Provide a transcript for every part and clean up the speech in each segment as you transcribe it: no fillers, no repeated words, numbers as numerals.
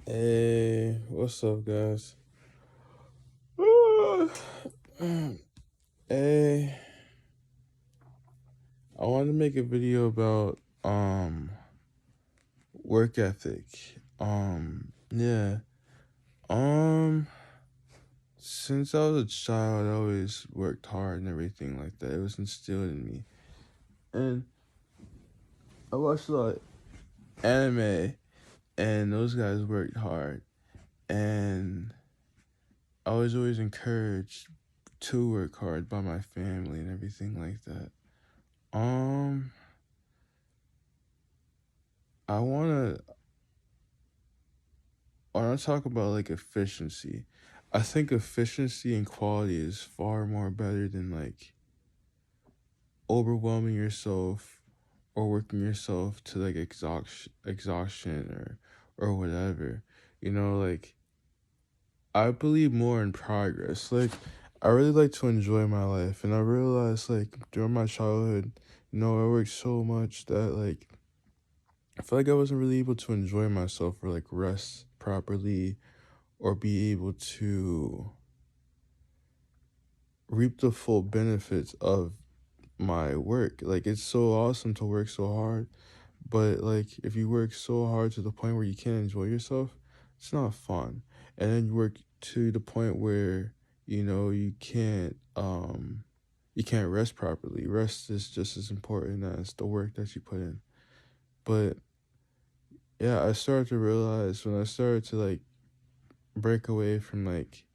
Hey, what's up, guys? Hey, I wanted to make a video about work ethic. Yeah. Um, since I was a child, I always worked hard and everything like that. It was instilled in me, and I watched a lot of anime, and those guys worked hard, and I was always encouraged to work hard by my family and everything like that. Um, I wanna talk about like efficiency. I think efficiency and quality is far more better than like overwhelming yourself or working yourself to like exhaustion or whatever. Like I believe more in progress. Like I really like to enjoy my life, and I realized like during my childhood, I worked so much that like I feel like I wasn't really able to enjoy myself or like rest properly or be able to reap the full benefits of my work. Like it's so awesome to work so hard, but like if you work so hard to the point where you can't enjoy yourself, it's not fun. And then you work to the point where you can't rest properly. Rest is just as important as the work that you put in. But yeah, I started to realize when I started to like break away from like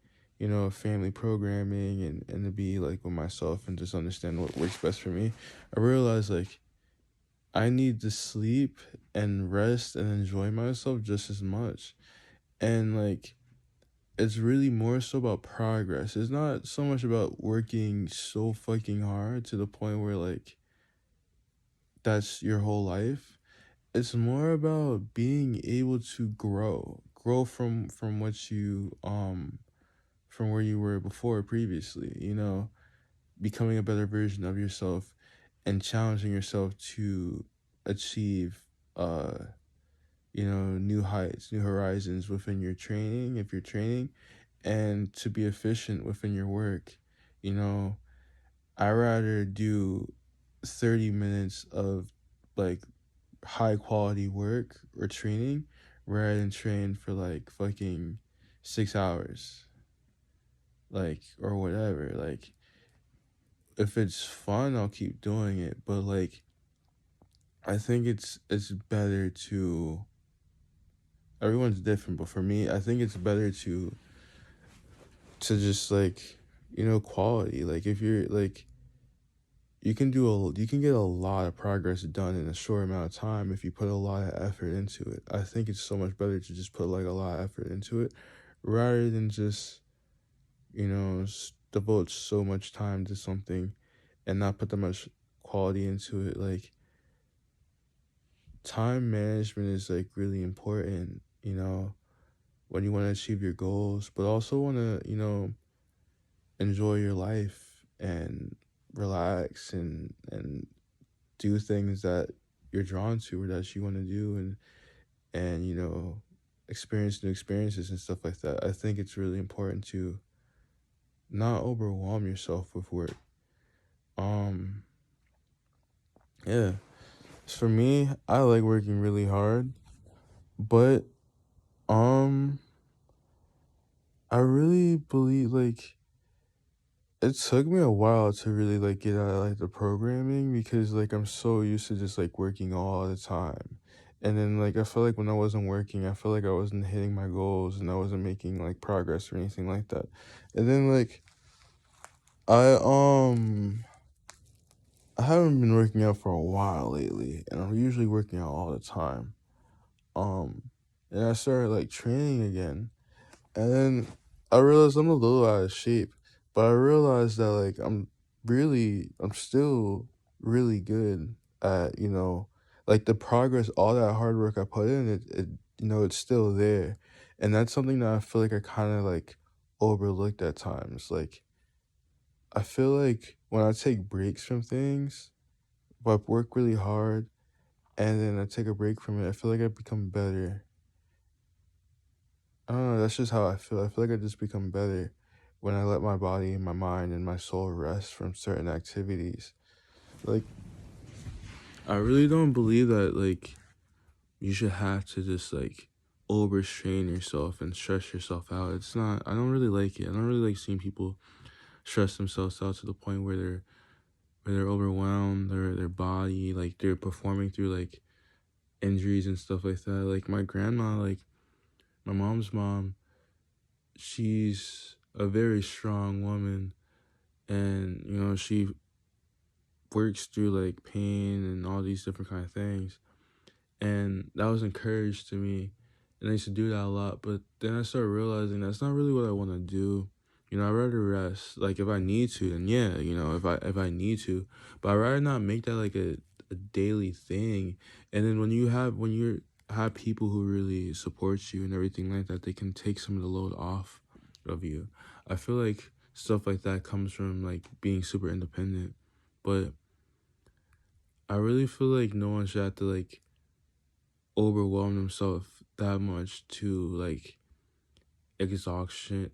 family programming and to be like with myself and just understand what works best for me. I realized like I need to sleep and rest and enjoy myself just as much. And like it's really more so about progress. It's not so much about working so fucking hard to the point where like that's your whole life. It's more about being able to grow from what you from where you were before previously, becoming a better version of yourself and challenging yourself to achieve new heights, new horizons within your training if you're training, and to be efficient within your work. You know, I rather do 30 minutes of like high quality work or training rather than train for like fucking 6 hours, like, or whatever. Like if it's fun, I'll keep doing it. But like, I think it's better to. Everyone's different, but for me, I think it's better to just like, quality. Like if you're like, you can get a lot of progress done in a short amount of time if you put a lot of effort into it. I think it's so much better to just put like a lot of effort into it, rather than just devote so much time to something and not put that much quality into it. Like time management is like really important, when you want to achieve your goals, but also want to, enjoy your life and relax and do things that you're drawn to or that you want to do and experience new experiences and stuff like that. I think it's really important to not overwhelm yourself with work. Um yeah. For me, I like working really hard, but um I really believe like it took me a while to really like get out of like the programming because like I'm so used to just like working all the time. And then like I felt like when I wasn't working, I felt like I wasn't hitting my goals and I wasn't making like progress or anything like that. And then like I I haven't been working out for a while lately, and I'm usually working out all the time. Um and I started like training again. And then I realized I'm a little out of shape, but I realized that like I'm still really good at, like the progress, all that hard work I put in, it's still there. And that's something that I feel like I kind of like overlooked at times. Like I feel like when I take breaks from things, if I work really hard and then I take a break from it, I feel like I become better I don't know, that's just how I feel. I feel like I just become better when I let my body, my mind, and my soul rest from certain activities. Like, I really don't believe that, like, you should have to just, like, overstrain yourself and stress yourself out. It's not, I don't really like it. I don't really like seeing people stress themselves out to the point where they're overwhelmed, their body, like, they're performing through, like, injuries and stuff like that. Like, my grandma, like, my mom's mom, she's a very strong woman, and she works through like pain and all these different kind of things, and that was encouraged to me, and I used to do that a lot. But then I started realizing that's not really what I want to do. I'd rather rest. Like, if I need to, then yeah, if I need to, but I'd rather not make that like a daily thing. And then when you have people who really support you and everything like that, they can take some of the load off of you. I feel like stuff like that comes from like being super independent, but I really feel like no one should have to like overwhelm themselves that much to like exhaustion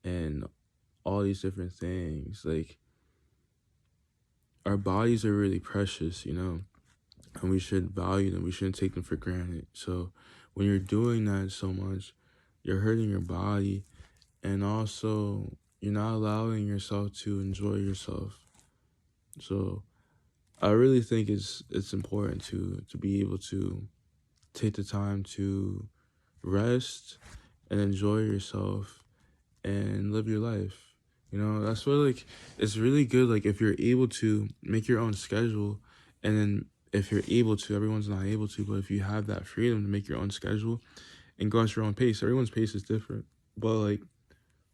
and all these different things. Like, our bodies are really precious, and we should value them. We shouldn't take them for granted. So when you're doing that so much, you're hurting your body, and also you're not allowing yourself to enjoy yourself. So I really think it's important to be able to take the time to rest and enjoy yourself and live your life. That's why, like, it's really good, like, if you're able to make your own schedule, and then if you're able to, everyone's not able to, but if you have that freedom to make your own schedule and go at your own pace, everyone's pace is different. But like,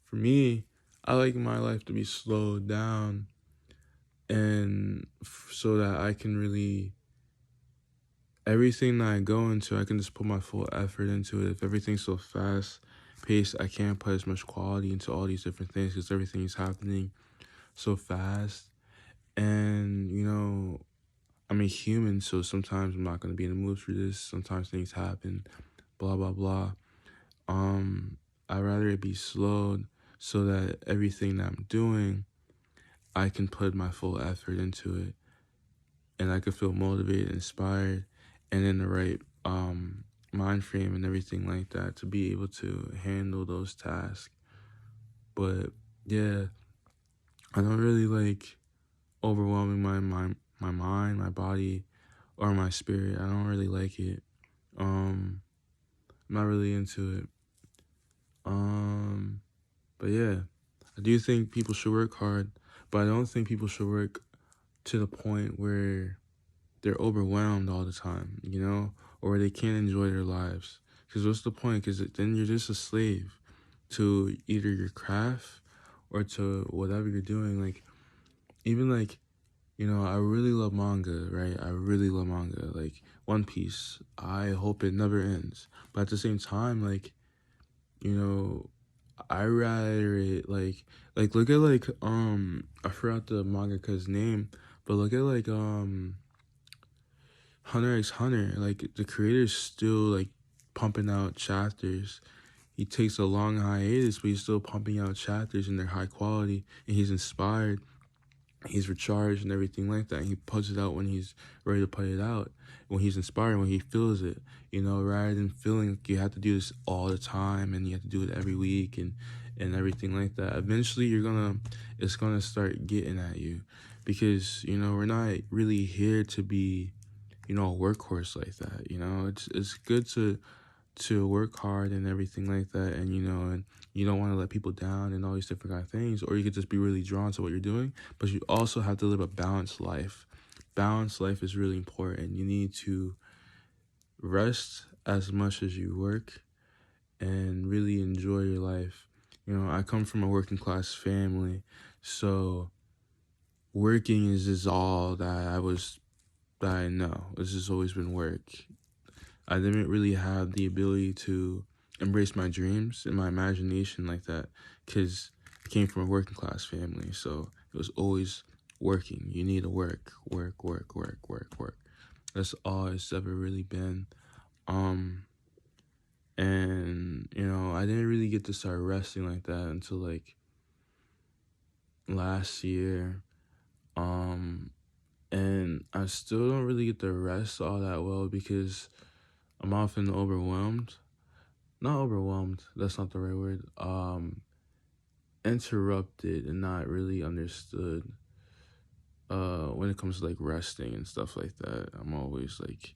for me, I like my life to be slowed down, and so that I can really, everything that I go into, I can just put my full effort into it. If everything's so fast paced, I can't put as much quality into all these different things because everything is happening so fast. And, I'm a human, so sometimes I'm not going to be in the mood for this. Sometimes things happen, blah, blah, blah. I'd rather it be slowed so that everything that I'm doing, I can put my full effort into it, and I could feel motivated, inspired, and in the right mind frame and everything like that to be able to handle those tasks. But yeah, I don't really like overwhelming my mind, my body, or my spirit. I don't really like it. I'm not really into it. But yeah, I do think people should work hard, but I don't think people should work to the point where they're overwhelmed all the time, or they can't enjoy their lives. Because what's the point? Because then you're just a slave to either your craft or to whatever you're doing. Like, even like, I really love manga, right? I really love manga. Like, One Piece, I hope it never ends. But at the same time, like, you know, I rather it look at like I forgot the mangaka's name, but look at like Hunter x Hunter. Like, the creator's still like pumping out chapters. He takes a long hiatus, but he's still pumping out chapters, and they're high quality, and he's inspired, he's recharged and everything like that. And he puts it out when he's ready to put it out, when he's inspired, when he feels it, rather than feeling like you have to do this all the time and you have to do it every week and everything like that. Eventually it's gonna start getting at you, because we're not really here to be a workhorse like that. It's good to work hard and everything like that, and you don't want to let people down and all these different kind of things, or you could just be really drawn to what you're doing, but you also have to live a balanced life. Balanced life is really important. You need to rest as much as you work and really enjoy your life. I come from a working class family, so working is just all that I know. It's just always been work. I didn't really have the ability to embrace my dreams and my imagination like that, because I came from a working class family. So it was always working. You need to work, work, work, work, work, work. That's all it's ever really been. Um, didn't really get to start resting like that until like last year. Um, and I still don't really get to rest all that well because I'm often overwhelmed. Not overwhelmed, that's not the right word. Interrupted and not really understood when it comes to like resting and stuff like that. I'm always like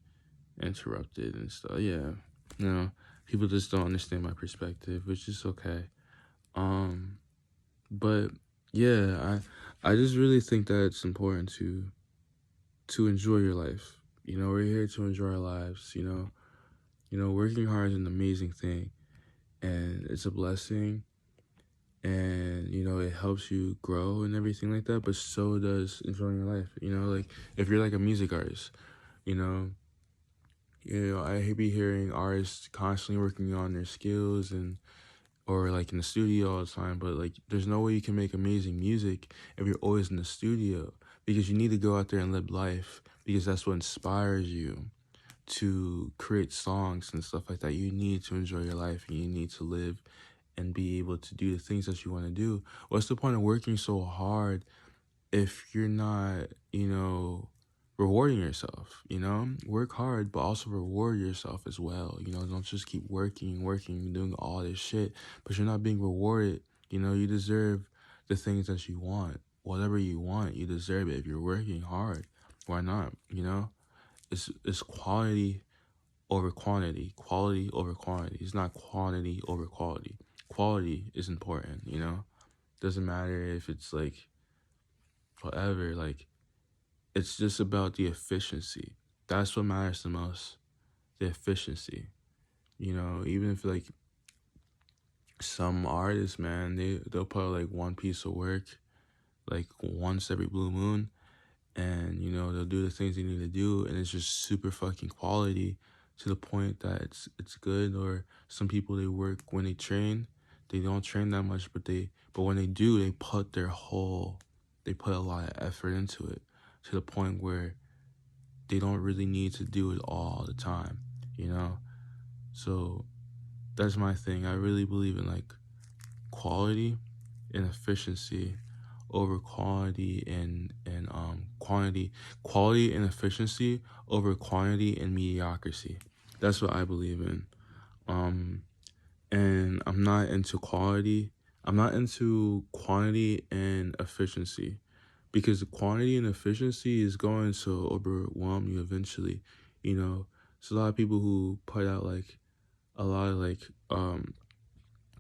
interrupted and stuff. Yeah. You know, people just don't understand my perspective, which is okay. Um, but yeah, I just really think that it's important to enjoy your life. You know, we're here to enjoy our lives, you know. You know, working hard is an amazing thing and it's a blessing, and you know it helps you grow and everything like that, but so does enjoying your life. You know, like if you're like a music artist, you know, I be hearing artists constantly working on their skills and or like in the studio all the time, but like there's no way you can make amazing music if you're always in the studio, because you need to go out there and live life, because that's what inspires you to create songs and stuff like that. You need to enjoy your life and you need to live and be able to do the things that you want to do. What's the point of working so hard if you're not, you know, rewarding yourself? You know, work hard, but also reward yourself as well. You know, don't just keep working, doing all this shit, but you're not being rewarded. You know, you deserve the things that you want. Whatever you want, you deserve it. If you're working hard, why not? You know, it's quality over quantity, quality over quantity. It's not quantity over quality. Quality is important, you know? Doesn't matter if it's like whatever, like it's just about the efficiency. That's what matters the most. The efficiency. You know, even if like some artists, man, they'll put out like one piece of work like once every blue moon, and you know they'll do the things they need to do, and it's just super fucking quality to the point that it's good. Or some people, they work when they train, they don't train that much, but when they do, they put a lot of effort into it to the point where they don't really need to do it all the time, you know. So that's my thing. I really believe in like quality and efficiency over quality and quality and efficiency over quantity and mediocrity. That's what I believe in. Um, and I'm not into quality. I'm not into quantity and efficiency, because the quantity and efficiency is going to overwhelm you eventually. You know, there's a lot of people who put out like a lot of like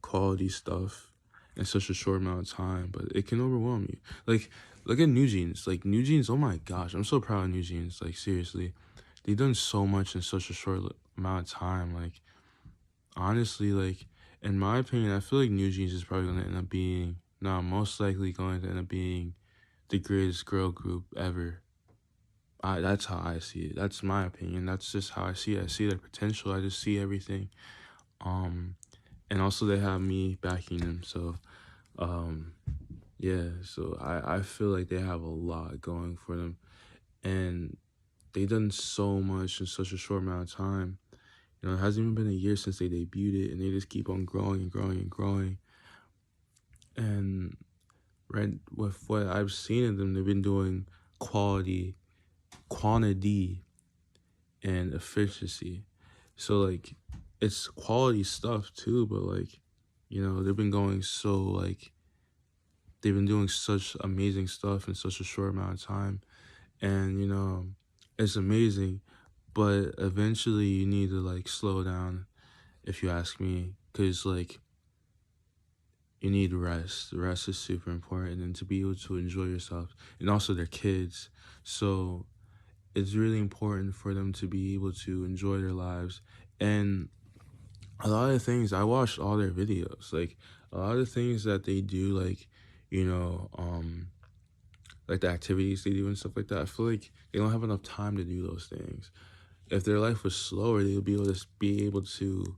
quality stuff in such a short amount of time, but it can overwhelm you. Like, look at New Jeans. Like, New Jeans, oh my gosh, I'm so proud of New Jeans. Like, seriously, they've done so much in such a short amount of time. Like, honestly, like, in my opinion, I feel like New Jeans is probably going to end up being, no, most likely going to end up being the greatest girl group ever. That's how I see it. That's my opinion. That's just how I see it. I see their potential. I just see everything. And also they have me backing them. So, um, yeah. So I feel like they have a lot going for them, and they've done so much in such a short amount of time. You know, it hasn't even been a year since they debuted it, and they just keep on growing and growing and growing. And right with what I've seen of them, they've been doing quality, quantity, and efficiency. So like, it's quality stuff too, but like, you know, they've been going so like, they've been doing such amazing stuff in such a short amount of time, and you know, it's amazing. But eventually, you need to like slow down, if you ask me, because like you need rest. Rest is super important, and to be able to enjoy yourself, and also their kids. So it's really important for them to be able to enjoy their lives. And a lot of things, I watched all their videos, like a lot of things that they do, like, you know, like the activities they do and stuff like that. I feel like they don't have enough time to do those things. If their life was slower, they would be able to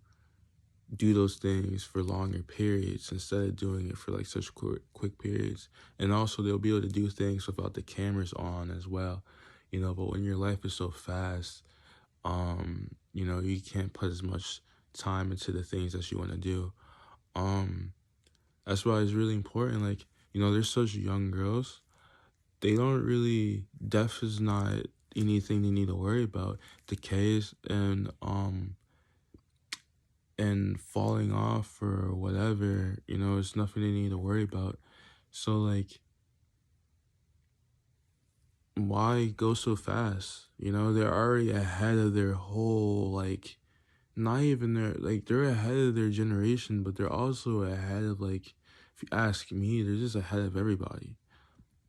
do those things for longer periods instead of doing it for like such quick periods. And also they'll be able to do things without the cameras on as well, you know. But when your life is so fast, you know, you can't put as much time into the things that you want to do. Um, that's why it's really important. Like, there's such young girls. They don't really deaf is not anything they need to worry about. Decays and falling off or whatever, it's nothing they need to worry about. So like, why go so fast? They're already ahead of their whole, like, not even their, like, they're ahead of their generation, but they're also ahead of, like, if you ask me, they're just ahead of everybody.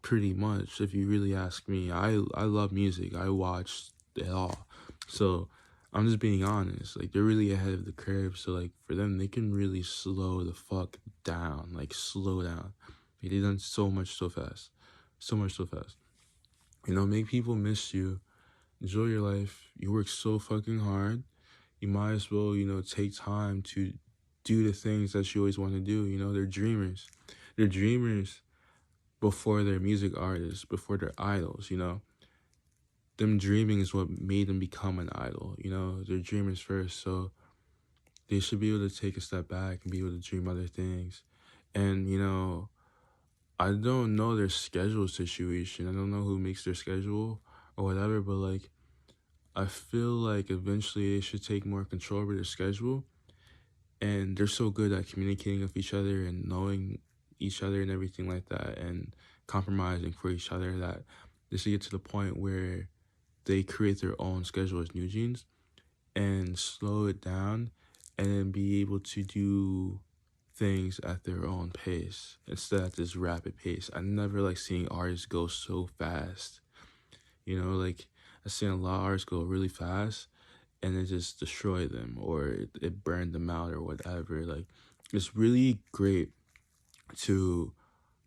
Pretty much, if you really ask me. I love music. I watch it all. So I'm just being honest. Like, they're really ahead of the curve. So like, for them, they can really slow the fuck down. Like, slow down. Like, they done so much so fast. So much so fast. Make people miss you. Enjoy your life. You work so fucking hard. You might as well, take time to do the things that you always want to do. They're dreamers. They're dreamers before they're music artists, before they're idols. Them dreaming is what made them become an idol. They're dreamers first, so they should be able to take a step back and be able to dream other things. And, I don't know their schedule situation. I don't know who makes their schedule or whatever, but like, I feel like eventually they should take more control over their schedule. And they're so good at communicating with each other and knowing each other and everything like that, and compromising for each other, that they should get to the point where they create their own schedule as New Jeans and slow it down, and then be able to do things at their own pace instead of this rapid pace. I never like seeing artists go so fast. Like, I've seen a lot of artists go really fast and it just destroyed them, or it burned them out or whatever. Like, it's really great to,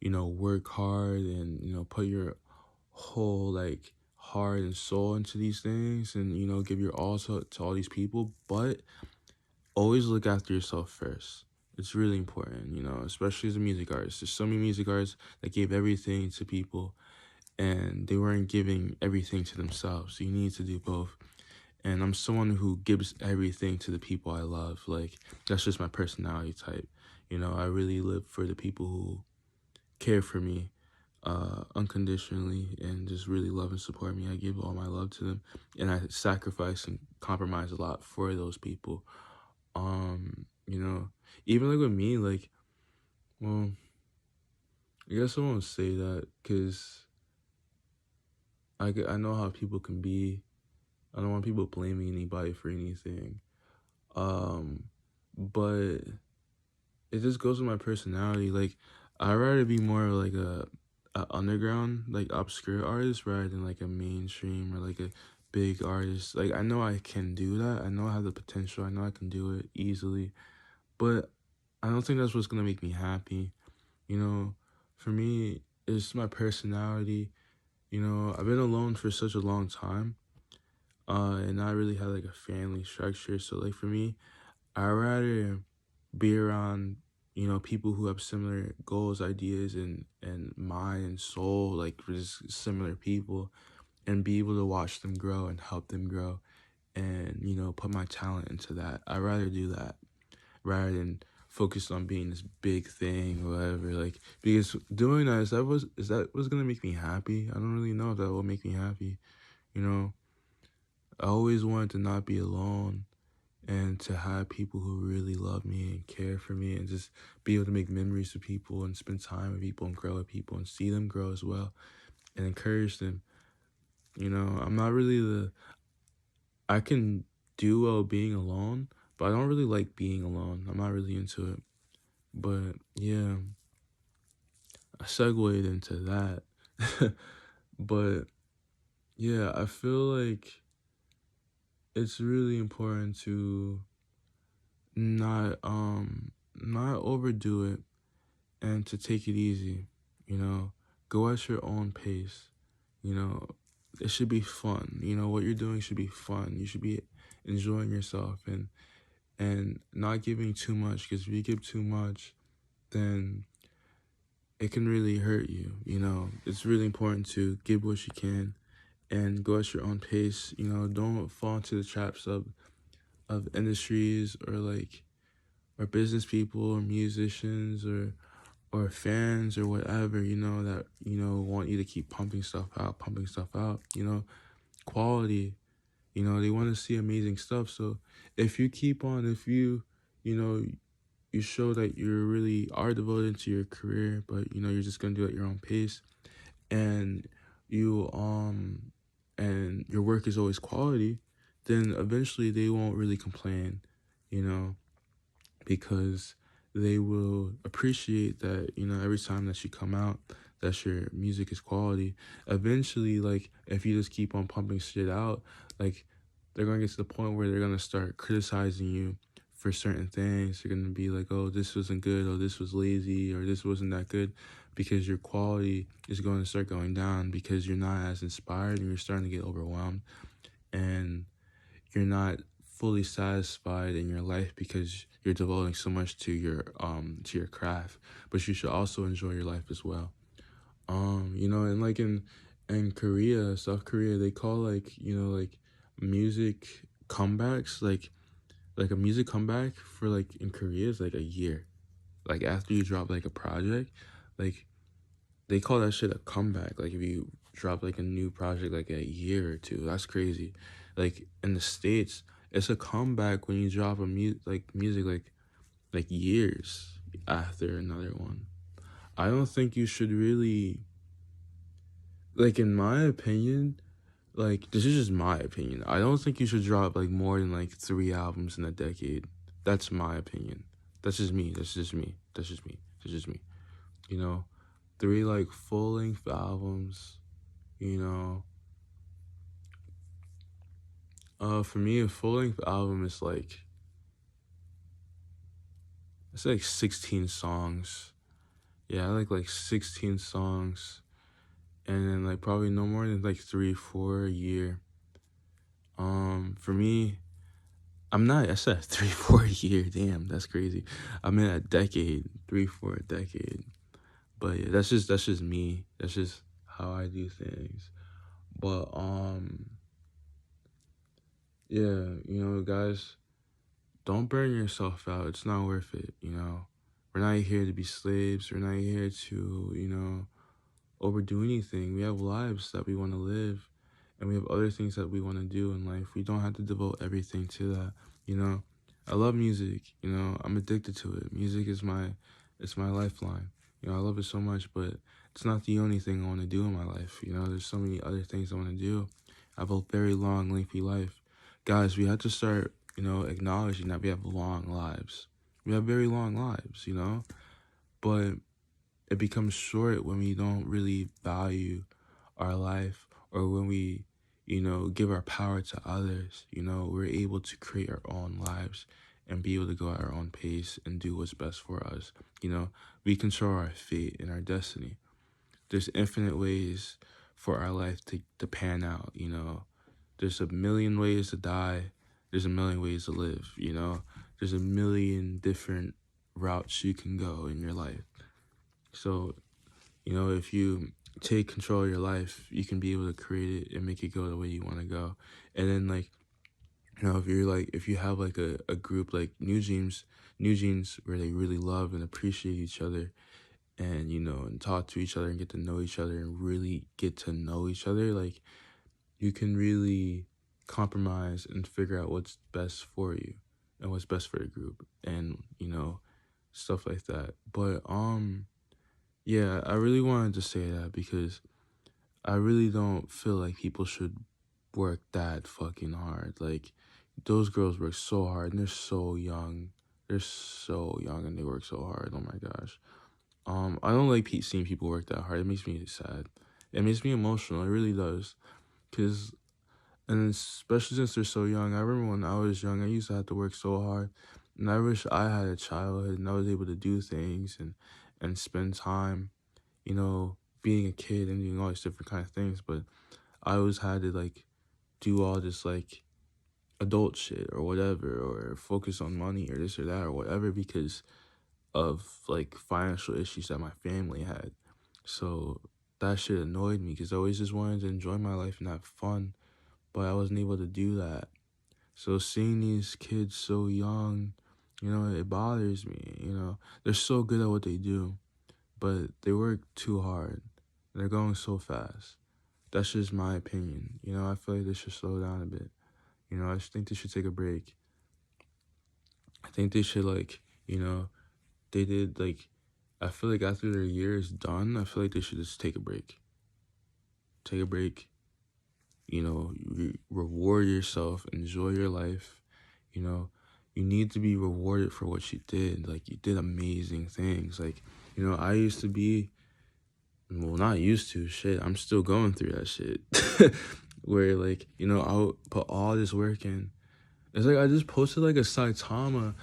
work hard and, put your whole, like, heart and soul into these things and, give your all to all these people, but always look after yourself first. It's really important, especially as a music artist. There's so many music artists that gave everything to people and they weren't giving everything to themselves. So you need to do both. And I'm someone who gives everything to the people I love. Like, that's just my personality type. I really live for the people who care for me unconditionally and just really love and support me. I give all my love to them, and I sacrifice and compromise a lot for those people. Even like with me, like, well, I guess I won't say that because I know how people can be. I don't want people blaming anybody for anything. Um, but it just goes with my personality. Like, I'd rather be more like a underground, like obscure artist rather than like a mainstream or like a big artist. Like, I know I can do that. I know I have the potential. I know I can do it easily. But I don't think that's what's gonna make me happy. You know, for me, it's my personality. I've been alone for such a long time. And I really had like a family structure. So like for me, I rather be around, people who have similar goals, ideas, and mind and soul, like just similar people, and be able to watch them grow and help them grow, and put my talent into that. I rather do that rather than focus on being this big thing or whatever. Like, because doing that, is that what's gonna make me happy? I don't really know if that will make me happy. You know, I always wanted to not be alone and to have people who really love me and care for me and just be able to make memories with people and spend time with people and grow with people and see them grow as well and encourage them. I'm not really I can do well being alone, but I don't really like being alone. I'm not really into it. But yeah, I segued into that. But yeah, I feel like it's really important to not overdo it and to take it easy, you know, go at your own pace, you know, it should be fun, what you're doing should be fun, you should be enjoying yourself and not giving too much, because if you give too much, then it can really hurt you, it's really important to give what you can and go at your own pace, don't fall into the traps of industries or like or business people or musicians or fans or whatever, that, want you to keep pumping stuff out, quality, they want to see amazing stuff. So if you, you know, you show that you really are devoted to your career, but, you're just going to do it at your own pace, and you, and your work is always quality, then eventually they won't really complain, you know, because they will appreciate that, every time that you come out, that your music is quality. Eventually, like, if you just keep on pumping shit out, like, they're going to get to the point where they're going to start criticizing you for certain things. They're going to be like, oh, this wasn't good, or this was lazy, or this wasn't that good, because your quality is going to start going down because you're not as inspired and you're starting to get overwhelmed, and you're not fully satisfied in your life because you're devoting so much to your craft. But you should also enjoy your life as well. And like in Korea, South Korea, they call, like, like, music comebacks, like a music comeback for, like, in Korea is like a year. Like, after you drop like a project, like, they call that shit a comeback. Like, if you drop like a new project like a year or two, that's crazy. Like, in the States, it's a comeback when you drop music like years after another one. I don't think you should really, like, in my opinion, like, this is just my opinion. I don't think you should drop like more than like 3 albums in a decade. That's my opinion. That's just me. That's just me. That's just me. That's just me. You know, three like full length albums. You know, for me, a full length album is like, it's like 16 songs. Yeah, I like 16 songs, and then like probably no more than like 3, 4 a year. For me, I'm not. I said 3, 4 a year. Damn, that's crazy. I'm in a decade, 3, 4 a decade. But yeah, that's just me. That's just how I do things. But yeah, guys, don't burn yourself out. It's not worth it. We're not here to be slaves. We're not here to, overdo anything. We have lives that we want to live, and we have other things that we want to do in life. We don't have to devote everything to that. You know, I love music. I'm addicted to it. Music is it's my lifeline. I love it so much, but it's not the only thing I want to do in my life. There's so many other things I want to do. I have a very long, lengthy life. Guys, we have to start, acknowledging that we have long lives. We have very long lives, but it becomes short when we don't really value our life, or when we, give our power to others. We're able to create our own lives and be able to go at our own pace and do what's best for us. We control our fate and our destiny. There's infinite ways for our life to pan out. There's a million ways to die. There's a million ways to live. There's a million different routes you can go in your life. So, if you take control of your life, you can be able to create it and make it go the way you want to go. And then, like, if you have like a group like New Jeans, where they really love and appreciate each other, and, and talk to each other and get to know each other and really get to know each other, like, you can really compromise and figure out what's best for you and what's best for the group, and, stuff like that. But, yeah, I really wanted to say that because I really don't feel like people should work that fucking hard. Like, those girls work so hard and they're so young. They're so young and they work so hard. Oh my gosh. I don't like seeing people work that hard. It makes me sad. It makes me emotional. It really does. And especially since they're so young. I remember when I was young, I used to have to work so hard. And I wish I had a childhood and I was able to do things and spend time, being a kid and doing all these different kind of things. But I always had to, like, do all this, like, adult shit or whatever, or focus on money or this or that or whatever, because of, like, financial issues that my family had. So that shit annoyed me because I always just wanted to enjoy my life and have fun, but I wasn't able to do that. So seeing these kids so young, It bothers me. They're so good at what they do, but they work too hard. They're going so fast. That's just my opinion. I feel like they should slow down a bit. I just think they should take a break. I think they should, like, they did, like, I feel like after their year is done, I feel like they should just take a break. Take a break, reward yourself, enjoy your life. You know, you need to be rewarded for what you did. Like, you did amazing things. Like, I used to be, well, not used to, shit, I'm still going through that shit. Where, like, I would put all this work in. It's like I just posted like a Saitama.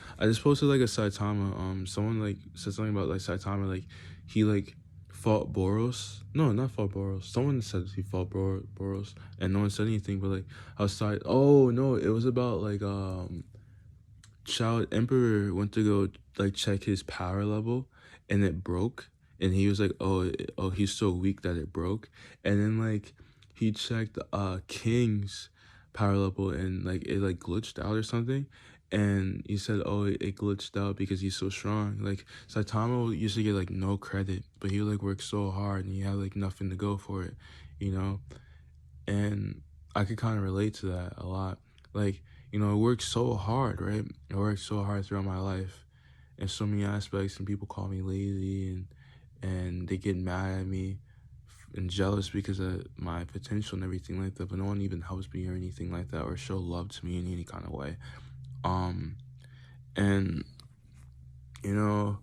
Someone like said something about like Saitama, like he like fought Boros. No, not fought Boros. Someone said he fought Boros, and no one said anything. But like outside, oh no, it was about like Child Emperor went to go like check his power level, and it broke. And he was like, oh, he's so weak that it broke. And then like he checked King's power level, and like it like glitched out or something. And he said, oh, it glitched out because he's so strong. Like Saitama used to get like no credit, but he like worked so hard and he had like nothing to go for it, you know. And I could kind of relate to that a lot. Like, I worked so hard, right? I worked so hard throughout my life in so many aspects, and people call me lazy, and they get mad at me and jealous because of my potential and everything like that, but no one even helps me or anything like that or show love to me in any kind of way. And you know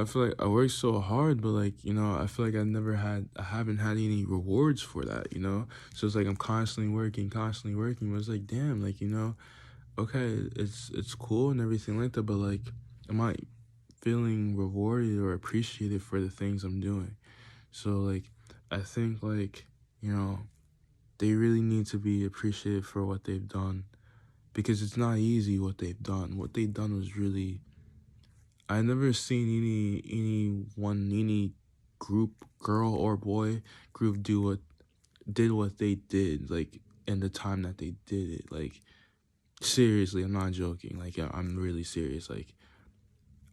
I feel like I worked so hard, but like, I feel like I haven't had any rewards for that. So it's like I'm constantly working, but it's like, damn, like, okay, it's cool and everything like that, but like, am I feeling rewarded or appreciated for the things I'm doing? So like, I think like, they really need to be appreciated for what they've done, because it's not easy what they've done. What they've done was really, I never seen any group, girl or boy group did what they did, like in the time that they did it. Like, seriously, I'm not joking. Like, I'm really serious. Like,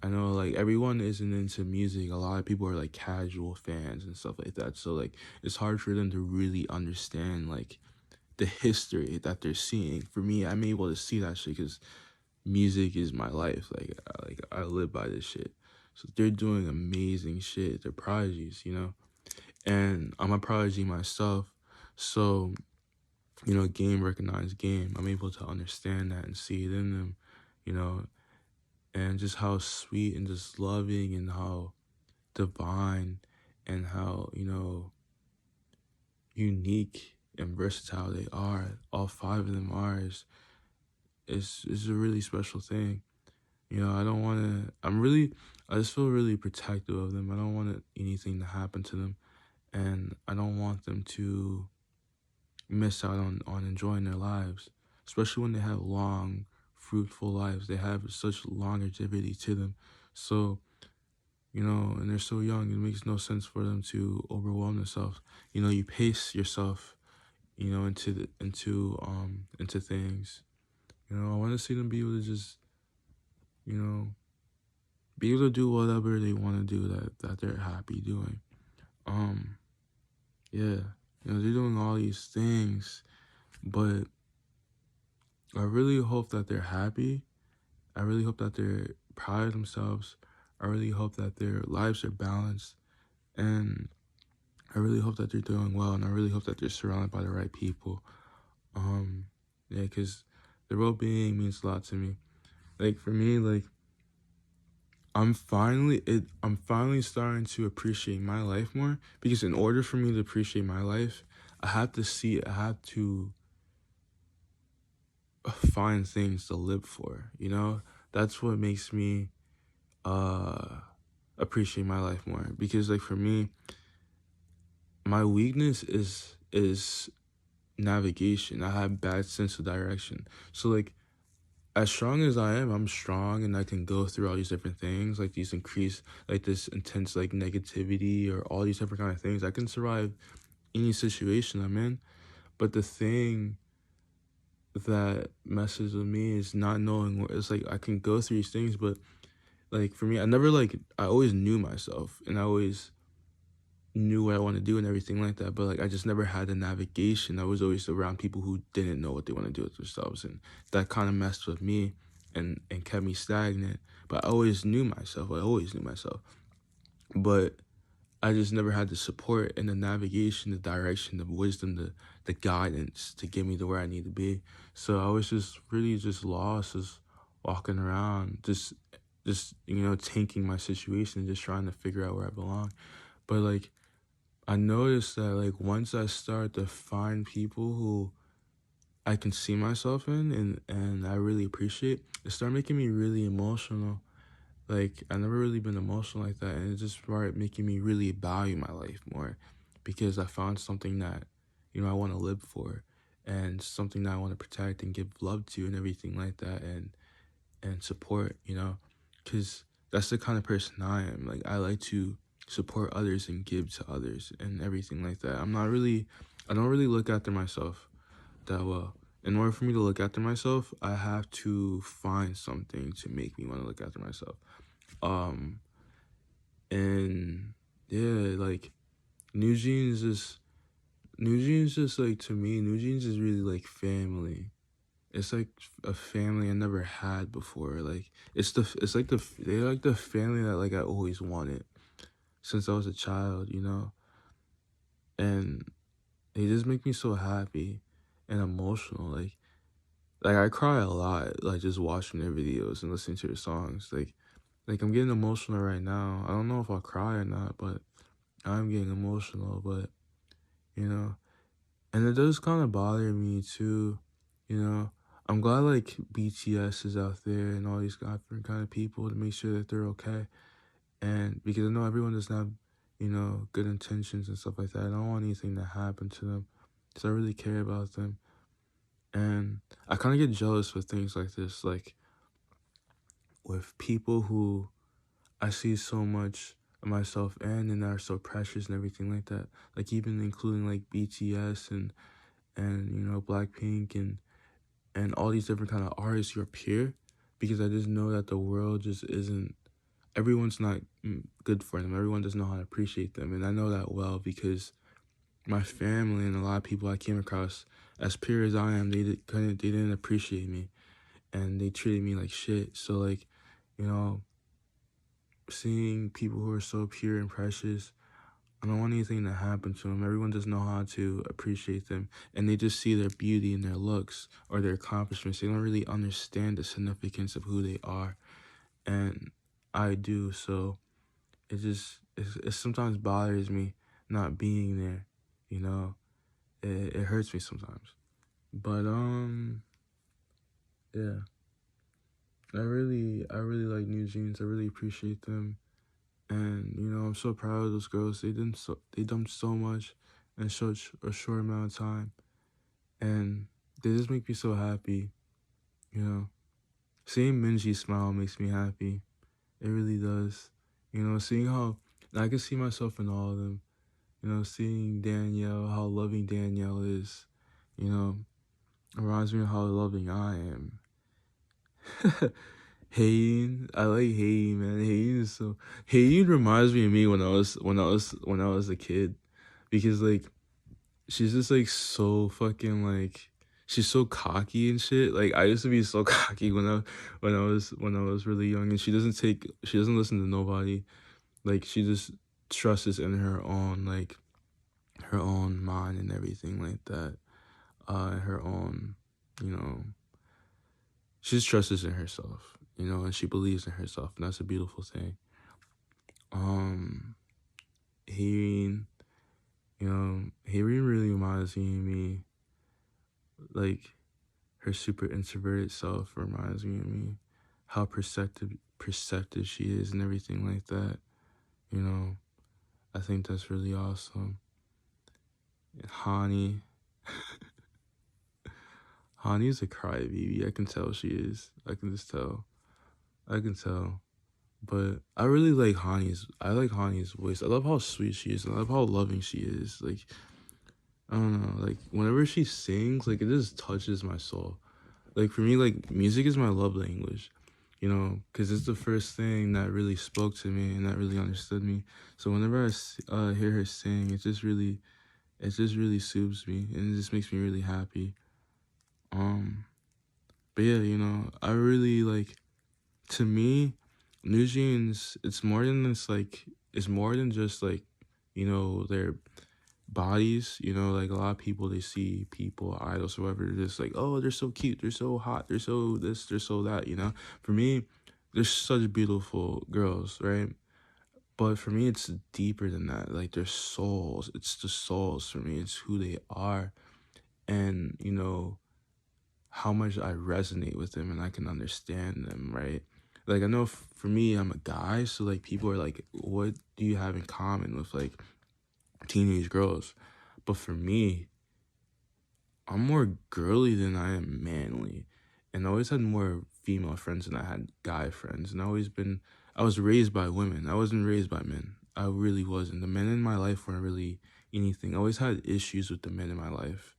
I know like everyone isn't into music. A lot of people are like casual fans and stuff like that. So like it's hard for them to really understand like the history that they're seeing. For me, I'm able to see that shit because music is my life. Like I live by this shit. So they're doing amazing shit. They're prodigies. And I'm a prodigy myself. So, game recognized game. I'm able to understand that and see it in them, you know, and just how sweet and just loving and how divine and how, unique and versatile they are. All five of them are is a really special thing. I don't want to, I just feel really protective of them. I don't want anything to happen to them. And I don't want them to miss out on enjoying their lives, especially when they have long, fruitful lives. They have such longevity to them. So, and they're so young, it makes no sense for them to overwhelm themselves. You pace yourself, into things. I want to see them be able to just, you know, be able to do whatever they want to do that they're happy doing. Yeah, they're doing all these things, but I really hope that they're happy. I really hope that they're proud of themselves. I really hope that their lives are balanced, and I really hope that they're doing well, and I really hope that they're surrounded by the right people. Yeah, because their well-being means a lot to me. Like, for me, like, I'm finally starting to appreciate my life more, because in order for me to appreciate my life, I have to find things to live for, That's what makes me appreciate my life more, because like for me, my weakness is navigation. I have bad sense of direction. So like, as strong as I am, I'm strong and I can go through all these different things, like these increase, like this intense, like negativity or all these different kind of things. I can survive any situation I'm in. But the thing that messes with me is not knowing where it's like I can go through these things, but like for me, I never like I always knew myself and I always knew what I want to do and everything like that. But like I just never had the navigation. I was always around people who didn't know what they want to do with themselves, and that kind of messed with me and kept me stagnant. But I always knew myself. I always knew myself. But I just never had the support and the navigation, the direction, the wisdom, the guidance to get me to where I need to be. So I was just really just lost, just walking around, just tanking my situation, just trying to figure out where I belong. But like I noticed that like once I start to find people who I can see myself in and I really appreciate, it started making me really emotional. Like I never really been emotional like that, and it just started making me really value my life more because I found something that I want to live for and something that I want to protect and give love to and everything like that and support, because that's the kind of person I am. Like I like to support others and give to others and everything like that. I don't really look after myself that well. In order for me to look after myself, I have to find something to make me want to look after myself. Um, and yeah, like New Jeans is New Jeans just like to me, New Jeans is really like family. It's like a family I never had before. Like they're like the family that like I always wanted since I was a child, and they just make me so happy and emotional. Like I cry a lot, like just watching their videos and listening to their songs. Like I'm getting emotional right now. I don't know if I'll cry or not, but I'm getting emotional. But you know, and it does kind of bother me too. You know, I'm glad like BTS is out there and all these different kind of people to make sure that they're okay. And because I know everyone doesn't have, good intentions and stuff like that. I don't want anything to happen to them because I really care about them. And I kind of get jealous with things like this, like with people who I see so much of myself in and are so precious and everything like that. Like even including like BTS and Blackpink and all these different kind of artists who are pure, because I just know that the world just isn't, everyone's not good for them. Everyone doesn't know how to appreciate them. And I know that well because my family and a lot of people I came across, as pure as I am, they didn't appreciate me and they treated me like shit. So like, you know, seeing people who are so pure and precious, I don't want anything to happen to them. Everyone doesn't know how to appreciate them, and they just see their beauty and their looks or their accomplishments. They don't really understand the significance of who they are, and I do. So it sometimes bothers me not being there. It hurts me sometimes. But yeah, I really like New Jeans. I really appreciate them. And I'm so proud of those girls. They dumped so much in such a short amount of time, and they just make me so happy. Seeing Minji smile makes me happy. It really does. Seeing how I can see myself in all of them. Seeing Danielle, how loving Danielle is. You know, reminds me of how loving I am. Hayin, I like Hayin, man. Hayin reminds me of me when I was a kid, because like she's just like so fucking like she's so cocky and shit. Like I used to be so cocky when I was really young, and she doesn't listen to nobody. Like she just trusts in her own mind and everything like that. Her own, you know, she just trusts in herself, and she believes in herself, and that's a beautiful thing. Um, hearing, hearing really reminds me, like, her super introverted self reminds me of me, how perceptive she is and everything like that. You know, I think that's really awesome. And Hani's a crybaby. I can tell she is. I can just tell. I can tell. But I like Hani's voice. I love how sweet she is. And I love how loving she is. Like, I don't know. Like, whenever she sings, like, it just touches my soul. Like for me, like music is my love language, you know, because it's the first thing that really spoke to me and that really understood me. So whenever hear her sing, it just really soothes me and it just makes me really happy. Um, but yeah, you know, I really like, to me, New Jeans, it's more than this, like, it's more than just like, you know, their bodies, you know, like a lot of people, they see people, idols or whatever, they're just like, oh, they're so cute, they're so hot, they're so this, they're so that, you know. For me, they're such beautiful girls, right? But for me, it's deeper than that. Like their souls, it's the souls for me, it's who they are. And, you know, how much I resonate with them and I can understand them, right? Like I know for me, I'm a guy, so like people are like, what do you have in common with like teenage girls? But for me, I'm more girly than I am manly. And I always had more female friends than I had guy friends. And I was raised by women. I wasn't raised by men. I really wasn't. The men in my life weren't really anything. I always had issues with the men in my life.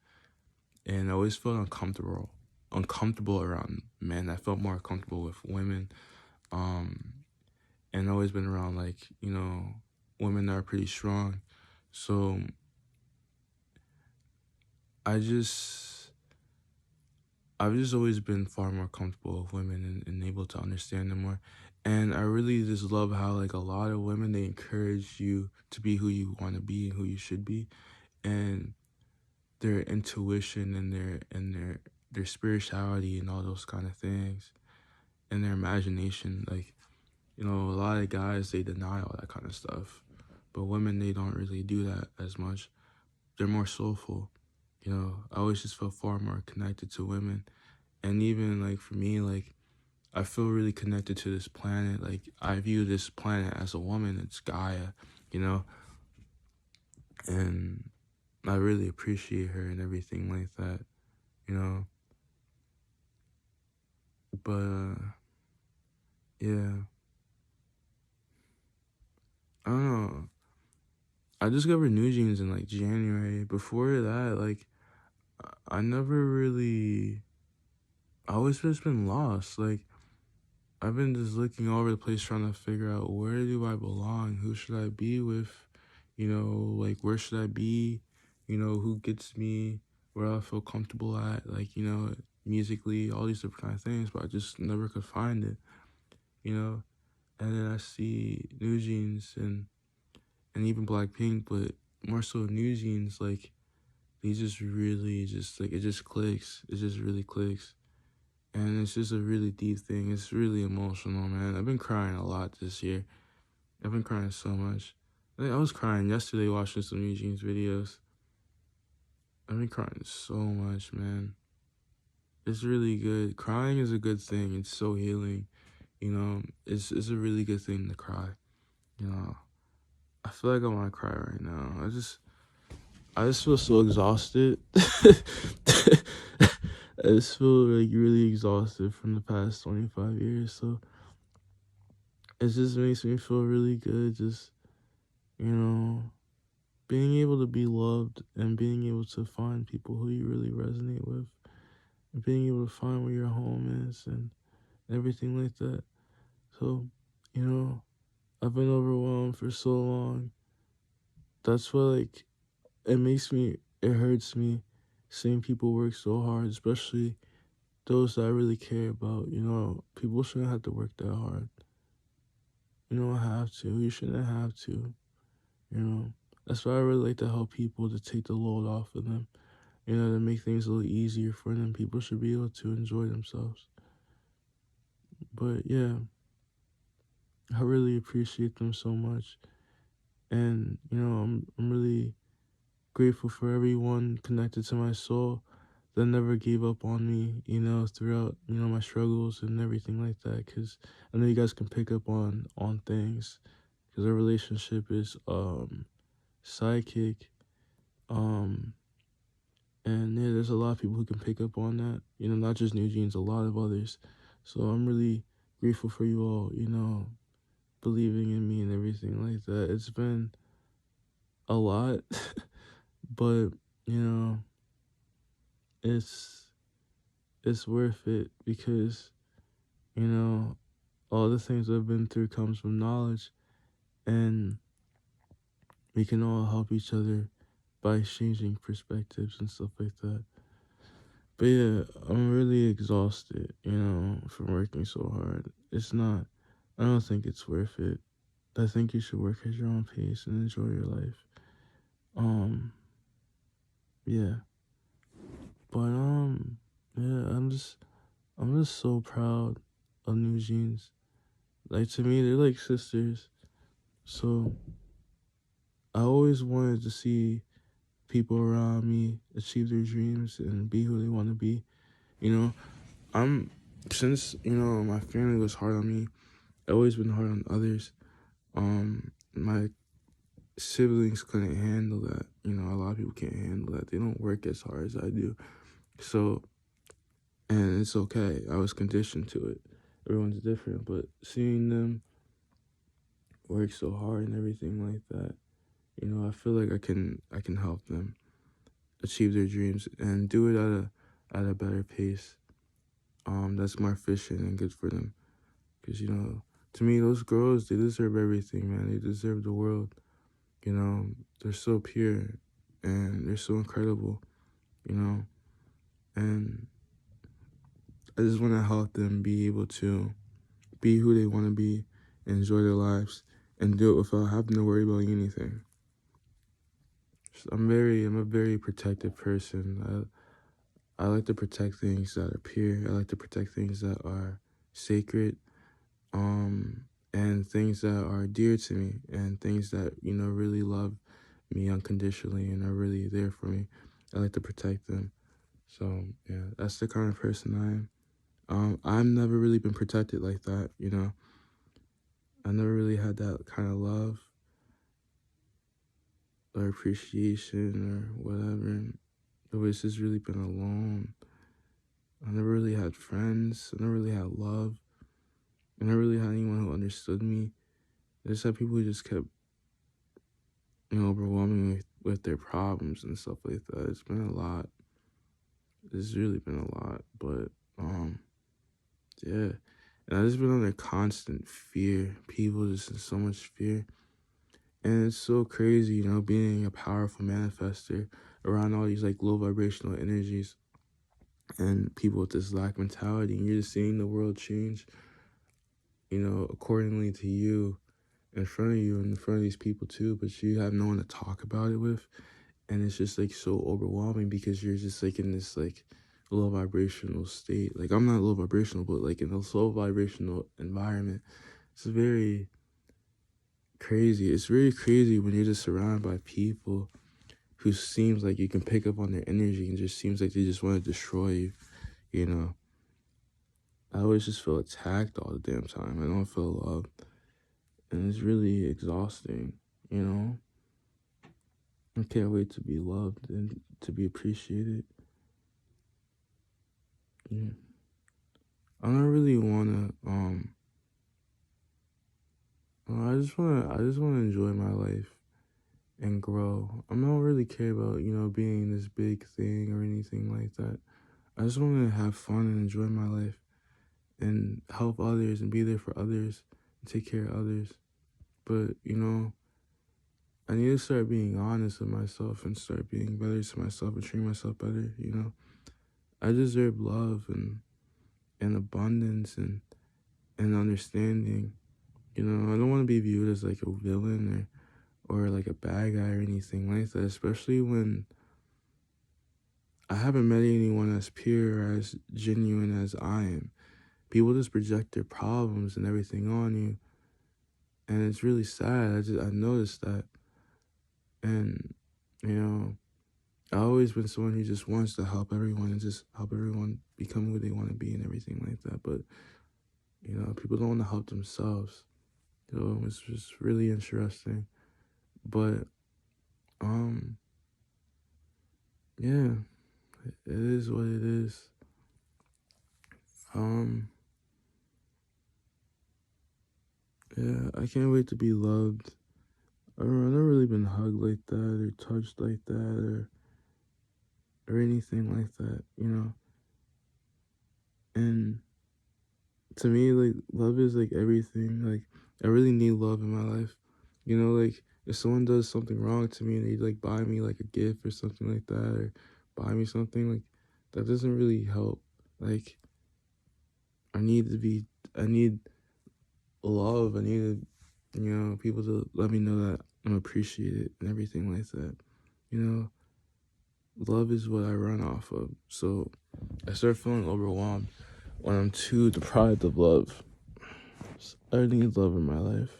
And I always felt uncomfortable around men. I felt more comfortable with women. Um, and always been around like, you know, women that are pretty strong. So I just I've just always been far more comfortable with women and able to understand them more. And I really just love how like a lot of women, they encourage you to be who you want to be and who you should be. And their intuition and their spirituality and all those kind of things and their imagination. Like, you know, a lot of guys, they deny all that kind of stuff. But women, they don't really do that as much. They're more soulful. You know, I always just felt far more connected to women. And even like for me, like I feel really connected to this planet. Like I view this planet as a woman. It's Gaia, you know, and I really appreciate her and everything like that, you know. But yeah, I don't know. I discovered New Jeans in like January. Before that, like I never really. I always just been lost. Like I've been just looking all over the place trying to figure out where do I belong? Who should I be with? You know, like where should I be? You know, who gets me where I feel comfortable at? Like, you know, musically, all these different kind of things, but I just never could find it, you know? And then I see New Jeans and even Blackpink, but more so New Jeans, like they just really just like it just clicks. It just really clicks. And it's just a really deep thing. It's really emotional, man. I've been crying a lot this year. I've been crying so much. I was crying yesterday watching some New Jeans videos. I've been crying so much, man. It's really good. Crying is a good thing. It's so healing. You know, it's a really good thing to cry. You know, I feel like I want to cry right now. I just feel so exhausted. I just feel like really exhausted from the past 25 years. So it just makes me feel really good. Just, you know, being able to be loved and being able to find people who you really resonate with and being able to find where your home is and everything like that. So, you know, I've been overwhelmed for so long. That's why, like, it hurts me seeing people work so hard, especially those that I really care about. You know, people shouldn't have to work that hard. You don't have to. You shouldn't have to. You know, that's why I really like to help people to take the load off of them. You know, to make things a little easier for them. People should be able to enjoy themselves. But yeah, I really appreciate them so much. And, you know, I'm really grateful for everyone connected to my soul that never gave up on me, you know, throughout, you know, my struggles and everything like that. Because I know you guys can pick up on things. Because our relationship is psychic. Um, and yeah, there's a lot of people who can pick up on that. You know, not just New Jeans, a lot of others. So I'm really grateful for you all, you know, believing in me and everything like that. It's been a lot, but you know, it's it's worth it because, you know, all the things I've been through comes from knowledge, and we can all help each other by exchanging perspectives and stuff like that. But yeah, I'm really exhausted, from working so hard. It's not, I don't think it's worth it. I think you should work at your own pace and enjoy your life. Um, yeah. But yeah, I'm just so proud of New Jeans. Like to me, they're like sisters. So I always wanted to see people around me achieve their dreams and be who they want to be. You know, I'm since my family was hard on me. I've always been hard on others. My siblings couldn't handle that. A lot of people can't handle that. They don't work as hard as I do. So, and it's okay. I was conditioned to it. Everyone's different, but seeing them work so hard and everything like that, I feel like I can help them achieve their dreams and do it at a better pace. That's more efficient and good for them. Cause to me, those girls, they deserve everything, man. They deserve the world. They're so pure and they're so incredible. You know, and I just want to help them be able to be who they want to be, and enjoy their lives, and do it without having to worry about anything. I'm a very protective person. I like to protect things that are pure. I like to protect things that are sacred, and things that are dear to me, and things that really love me unconditionally and are really there for me. I like to protect them. So yeah, that's the kind of person I am. I've never really been protected like that. I never really had that kind of love or appreciation or whatever. It was just really been alone. I never really had friends. I never really had love. I never really had anyone who understood me. I just had people who just kept, overwhelming me with their problems and stuff like that. It's been a lot. It's really been a lot. But, yeah. And I've just been under constant fear. People just in so much fear. And it's so crazy, being a powerful manifester around all these like low vibrational energies and people with this lack mentality. And you're just seeing the world change, accordingly to you, in front of you, and in front of these people too. But you have no one to talk about it with. And it's just like so overwhelming because you're just like in this like low vibrational state. Like I'm not low vibrational, but like in a low vibrational environment. It's very crazy. It's very crazy when you're just surrounded by people who seems like you can pick up on their energy and just seems like they just want to destroy you, you know. I always just feel attacked all the damn time. I don't feel loved. And it's really exhausting, you know. I can't wait to be loved and to be appreciated. Yeah. I don't really wanna I just wanna enjoy my life and grow. I don't really care about, being this big thing or anything like that. I just wanna have fun and enjoy my life and help others and be there for others and take care of others. But, I need to start being honest with myself and start being better to myself and treating myself better. I deserve love and abundance and understanding. I don't want to be viewed as like a villain or like a bad guy or anything like that, especially when I haven't met anyone as pure or as genuine as I am. People just project their problems and everything on you, and it's really sad. I noticed that, and you know, I always been someone who just wants to help everyone and just help everyone become who they want to be and everything like that. But people don't want to help themselves. So it's just really interesting. But yeah, it is what it is. Um, yeah, I can't wait to be loved. I've never really been hugged like that or touched like that or anything like that. And to me, like, love is like everything. Like, I really need love in my life. You know, like, if someone does something wrong to me and they like buy me like a gift or something like that, or buy me something, like, that doesn't really help. Like, I need to be, I need love. I need, people to let me know that I'm appreciated and everything like that. You know, love is what I run off of. So I start feeling overwhelmed when I'm too deprived of love. I need love in my life.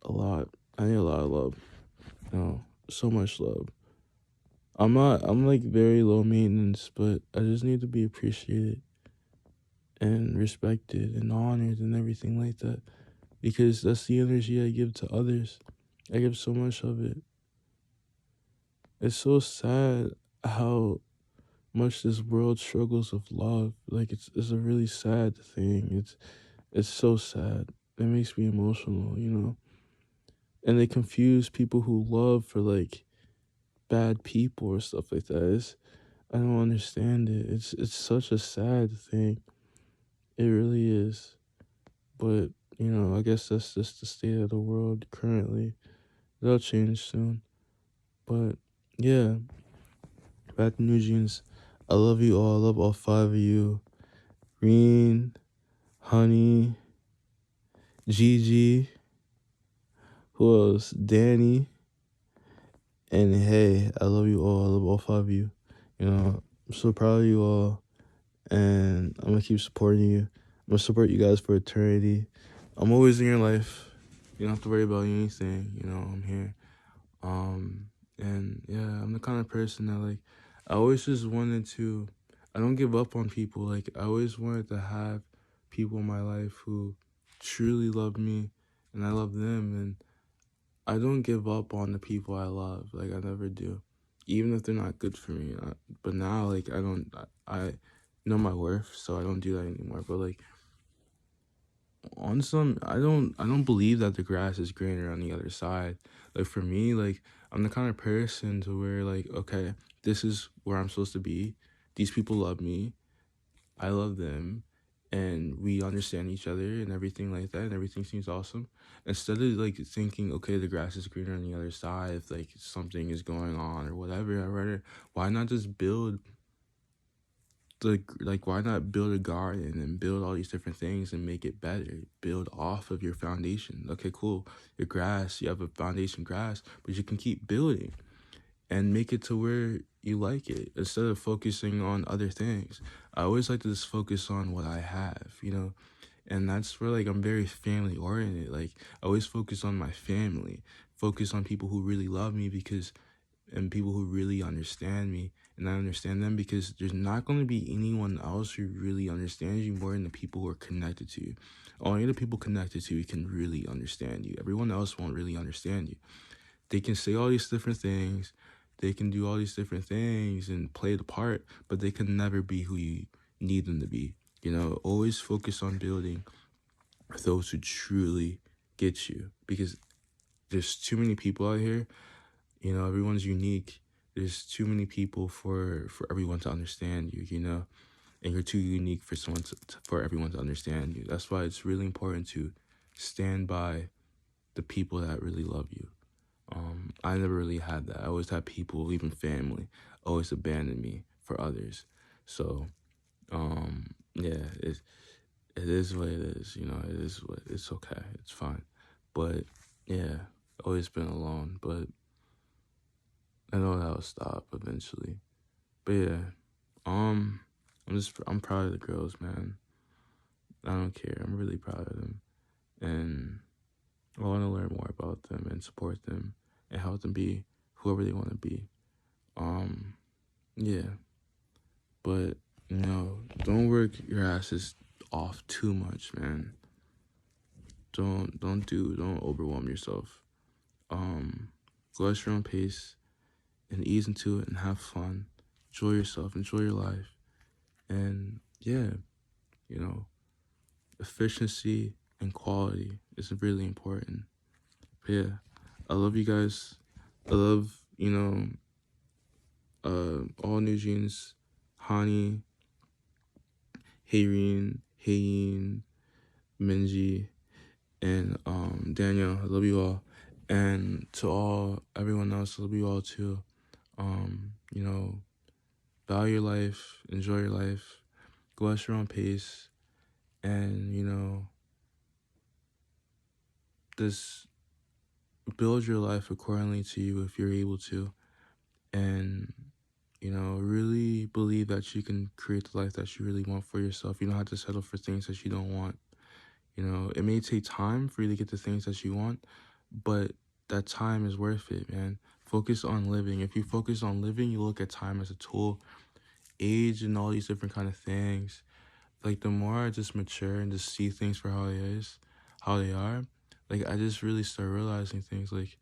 A lot. I need a lot of love. So much love. I'm like very low maintenance, but I just need to be appreciated and respected and honored and everything like that. Because that's the energy I give to others. I give so much of it. It's so sad how much this world struggles with love. Like, it's a really sad thing. It's so sad. It makes me emotional. And they confuse people who love for like bad people or stuff like that. I don't understand it. It's such a sad thing. It really is. But, I guess that's just the state of the world currently. That'll change soon. But yeah, back to New Jeans. I love you all. I love all five of you. Green, Honey, Gigi, who else? Danny, and Hey. I love you all. I love all five of you. I'm so proud of you all. And I'm gonna keep supporting you. I'm gonna support you guys for eternity. I'm always in your life. You don't have to worry about anything. I'm here. And yeah, I'm the kind of person that like, I always just wanted to. I don't give up on people. Like, I always wanted to have people in my life who truly love me, and I love them. And I don't give up on the people I love. Like, I never do, even if they're not good for me. But now, like, I don't. I know my worth, so I don't do that anymore. But like, on some, I don't believe that the grass is greener on the other side. Like, for me, like, I'm the kind of person to where, like, okay, this is where I'm supposed to be. These people love me. I love them, and we understand each other and everything like that, and everything seems awesome. Instead of like thinking, okay, the grass is greener on the other side, if like something is going on or whatever, I rather, why not just build why not build a garden and build all these different things and make it better? Build off of your foundation. Okay, cool. Your grass, you have a foundation grass, but you can keep building and make it to where you like it instead of focusing on other things. I always like to just focus on what I have. And that's where like I'm very family oriented. Like, I always focus on my family, focus on people who really love me and people who really understand me, and I understand them, because there's not going to be anyone else who really understands you more than the people who are connected to you. Only the people connected to you can really understand you. Everyone else won't really understand you. They can say all these different things, they can do all these different things and play the part, but they can never be who you need them to be. Always focus on building those who truly get you, because there's too many people out here. Everyone's unique. There's too many people for everyone to understand you. And you're too unique for for everyone to understand you. That's why it's really important to stand by the people that really love you. I never really had that. I always had people, even family, always abandon me for others. So, yeah, it is what it is. It's okay. It's fine. But yeah, always been alone. But I know that'll stop eventually. But yeah, um, I'm proud of the girls, man. I don't care. I'm really proud of them, and I want to learn more about them and support them and help them be whoever they want to be. Yeah, but don't work your asses off too much, man. Don't overwhelm yourself. Go at your own pace and ease into it and have fun. Enjoy yourself, enjoy your life. And yeah, you know, efficiency and quality is really important. But yeah, I love you guys. I love, all New Jeans, Hani, Hayeen, Minji, and Daniel. I love you all. And to everyone else, I love you all too. You know, value your life, enjoy your life, go at your own pace, and just build your life accordingly to you if you're able to, and really believe that you can create the life that you really want for yourself. You don't have to settle for things that you don't want. It may take time for you to get the things that you want, but that time is worth it, man. Focus on living. If you focus on living, you look at time as a tool, age, and all these different kind of things. Like, the more I just mature and just see things for how they are, like, I just really start realizing things. Like,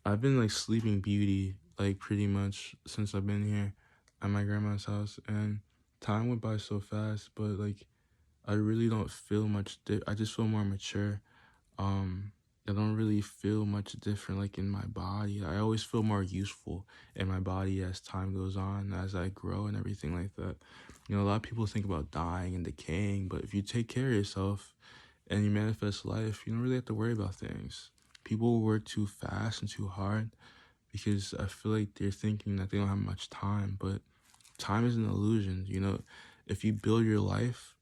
I've been like sleeping beauty, like, pretty much since I've been here at my grandma's house, and time went by so fast, but like, I really don't feel much. I just feel more mature. um I don't really feel much different, like, in my body. I always feel more useful in my body as time goes on, as I grow and everything like that. A lot of people think about dying and decaying, but if you take care of yourself and you manifest life, you don't really have to worry about things. People work too fast and too hard because I feel like they're thinking that they don't have much time, but time is an illusion. If you build your life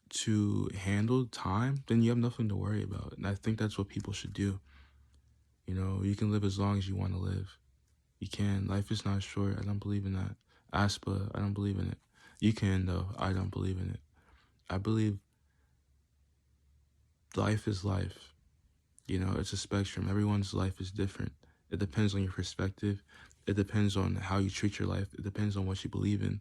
to handle time, then you have nothing to worry about. And I think that's what people should do. You can live as long as you want to live. You can. Life is not short. I don't believe in that. Aspa, I don't believe in it. You can, though. I don't believe in it. I believe life is life. It's a spectrum. Everyone's life is different. It depends on your perspective. It depends on how you treat your life. It depends on what you believe in.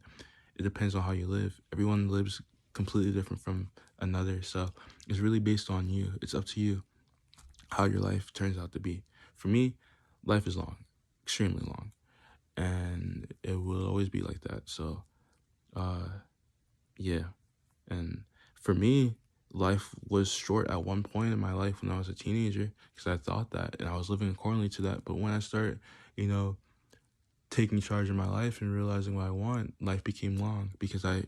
It depends on how you live. Everyone lives completely different from another. So it's really based on you. It's up to you how your life turns out to be. For me, life is long, extremely long, and it will always be like that. So, yeah. And for me, life was short at one point in my life when I was a teenager, because I thought that, and I was living accordingly to that. But when I started, taking charge of my life and realizing what I want, life became long because I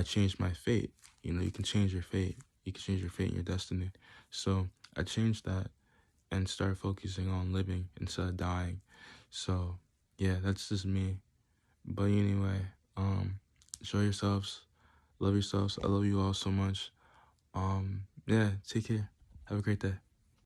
changed my fate. You can change your fate. You can change your fate and your destiny. So I changed that and started focusing on living instead of dying. So yeah, that's just me. But anyway, enjoy yourselves. Love yourselves. I love you all so much. Yeah, take care. Have a great day.